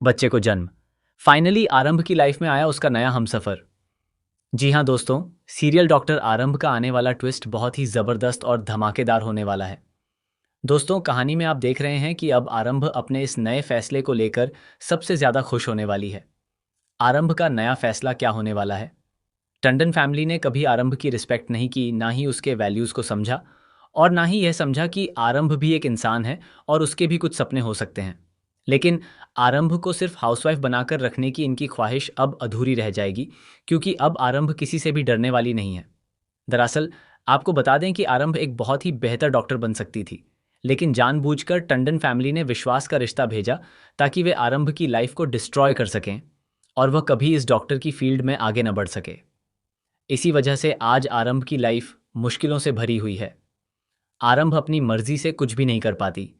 बच्चे को जन्म। फाइनली आरंभ की लाइफ में आया उसका नया हमसफर। जी हाँ दोस्तों, सीरियल डॉक्टर आरंभ का आने वाला ट्विस्ट बहुत ही ज़बरदस्त और धमाकेदार होने वाला है। दोस्तों, कहानी में आप देख रहे हैं कि अब आरंभ अपने इस नए फैसले को लेकर सबसे ज़्यादा खुश होने वाली है। आरंभ का नया फैसला क्या होने वाला है? टंडन फैमिली ने कभी आरंभ की रिस्पेक्ट नहीं की, ना ही उसके वैल्यूज़ को समझा और ना ही यह समझा कि आरंभ भी एक इंसान है और उसके भी कुछ सपने हो सकते हैं। लेकिन आरंभ को सिर्फ हाउसवाइफ बनाकर रखने की इनकी ख्वाहिश अब अधूरी रह जाएगी, क्योंकि अब आरंभ किसी से भी डरने वाली नहीं है। दरअसल आपको बता दें कि आरंभ एक बहुत ही बेहतर डॉक्टर बन सकती थी, लेकिन जानबूझकर टंडन फैमिली ने विश्वास का रिश्ता भेजा ताकि वे आरंभ की लाइफ को डिस्ट्रॉय कर सकें और वह कभी इस डॉक्टर की फील्ड में आगे न बढ़ सके। इसी वजह से आज आरंभ की लाइफ मुश्किलों से भरी हुई है। आरंभ अपनी मर्जी से कुछ भी नहीं कर पाती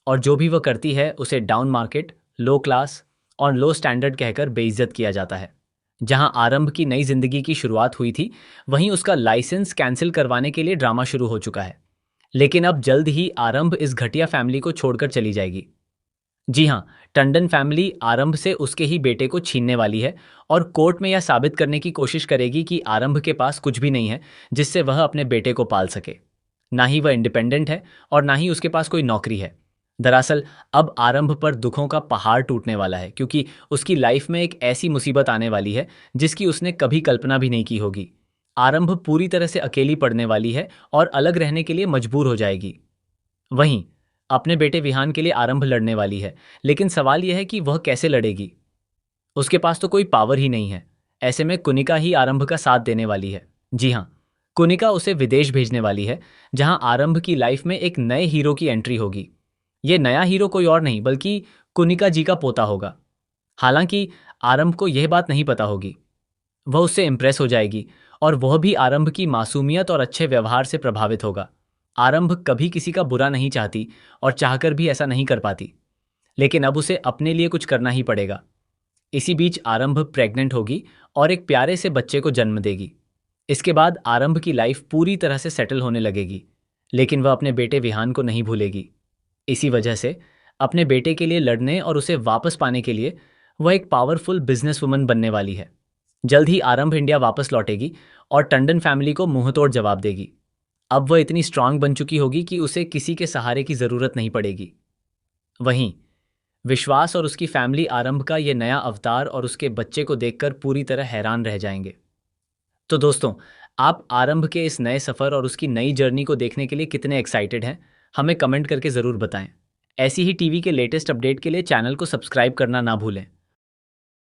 और जो भी वह करती है उसे डाउन मार्केट, लो क्लास और लो स्टैंडर्ड कहकर बेइज्जत किया जाता है। जहां आरंभ की नई जिंदगी की शुरुआत हुई थी, वहीं उसका लाइसेंस कैंसिल करवाने के लिए ड्रामा शुरू हो चुका है। लेकिन अब जल्द ही आरंभ इस घटिया फैमिली को छोड़कर चली जाएगी। जी हाँ, टंडन फैमिली आरंभ से उसके ही बेटे को छीनने वाली है और कोर्ट में यह साबित करने की कोशिश करेगी कि आरंभ के पास कुछ भी नहीं है जिससे वह अपने बेटे को पाल सके। ना ही वह इंडिपेंडेंट है और ना ही उसके पास कोई नौकरी है। दरअसल अब आरंभ पर दुखों का पहाड़ टूटने वाला है, क्योंकि उसकी लाइफ में एक ऐसी मुसीबत आने वाली है जिसकी उसने कभी कल्पना भी नहीं की होगी। आरंभ पूरी तरह से अकेली पड़ने वाली है और अलग रहने के लिए मजबूर हो जाएगी। वहीं अपने बेटे विहान के लिए आरंभ लड़ने वाली है, लेकिन सवाल यह है कि वह कैसे लड़ेगी। उसके पास तो कोई पावर ही नहीं है। ऐसे में कुनिका ही आरंभ का साथ देने वाली है। जी हाँ, कुनिका उसे विदेश भेजने वाली है, जहां आरंभ की लाइफ में एक नए हीरो की एंट्री होगी। ये नया हीरो कोई और नहीं बल्कि कुनिका जी का पोता होगा। हालांकि आरंभ को यह बात नहीं पता होगी। वह उससे इम्प्रेस हो जाएगी और वह भी आरंभ की मासूमियत और अच्छे व्यवहार से प्रभावित होगा। आरंभ कभी किसी का बुरा नहीं चाहती और चाहकर भी ऐसा नहीं कर पाती, लेकिन अब उसे अपने लिए कुछ करना ही पड़ेगा। इसी बीच आरंभ प्रेग्नेंट होगी और एक प्यारे से बच्चे को जन्म देगी। इसके बाद आरंभ की लाइफ पूरी तरह से सेटल होने लगेगी, लेकिन वह अपने बेटे विहान को नहीं भूलेगी। इसी वजह से अपने बेटे के लिए लड़ने और उसे वापस पाने के लिए वह एक पावरफुल बिजनेस वुमन बनने वाली है। जल्द ही आरंभ इंडिया वापस लौटेगी और टंडन फैमिली को मुंहतोड़ जवाब देगी। अब वह इतनी स्ट्रांग बन चुकी होगी कि उसे किसी के सहारे की जरूरत नहीं पड़ेगी। वहीं विश्वास और उसकी फैमिली आरंभ का ये नया अवतार और उसके बच्चे को देखकर पूरी तरह हैरान रह जाएंगे। तो दोस्तों, आप आरंभ के इस नए सफ़र और उसकी नई जर्नी को देखने के लिए कितने एक्साइटेड हैं, हमें कमेंट करके ज़रूर बताएं। ऐसी ही टीवी के लेटेस्ट अपडेट के लिए चैनल को सब्सक्राइब करना ना भूलें।